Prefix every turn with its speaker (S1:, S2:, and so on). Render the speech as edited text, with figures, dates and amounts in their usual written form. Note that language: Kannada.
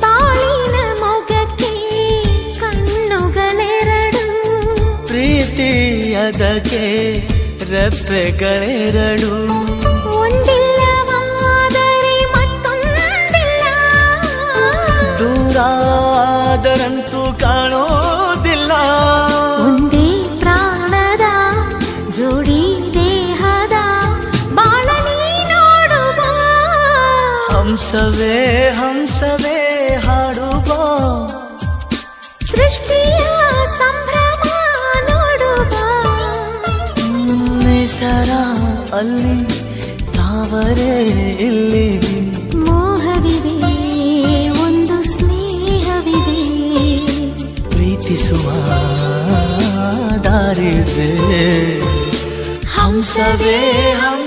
S1: ಬಾಳಿನ ಮೊಗಕ್ಕೆ ಕಣ್ಣುಗಳೆರಡು,
S2: ಪ್ರೀತಿಯದಕ್ಕೆ ರೆಪ್ಪೆಗಳೆರಡು.
S1: ಒಂದಿಲ್ಲವಾದರೆ ಮತ್ತೊಂದಿಲ್ಲ,
S2: ದೂರಾದರಂತೂ ಕಾಣೋದಿಲ್ಲ.
S1: ಒಂದೇ ಪ್ರಾಣದ ಜೋಡಿ ದೇಹದ ಬಾಳಲಿ ನೋಡುವ,
S2: ಹಂಸವೇ ಹಂಸವೇ ಹಾಡುವ,
S1: ಸೃಷ್ಟಿಯ ಸಂಭ್ರಮ ನೋಡುವ.
S2: ನಿಸರ ಅಲ್ಲಿ ತಾವರೆ ಇಲ್ಲಿ,
S1: ಮೋಹವಿದೆ ಒಂದು ಸ್ನೇಹವಿದೆ,
S2: ಪ್ರೀತಿಸುವ ದಾರಿದೆ. ಹಂಸವೇ ಹಂಸ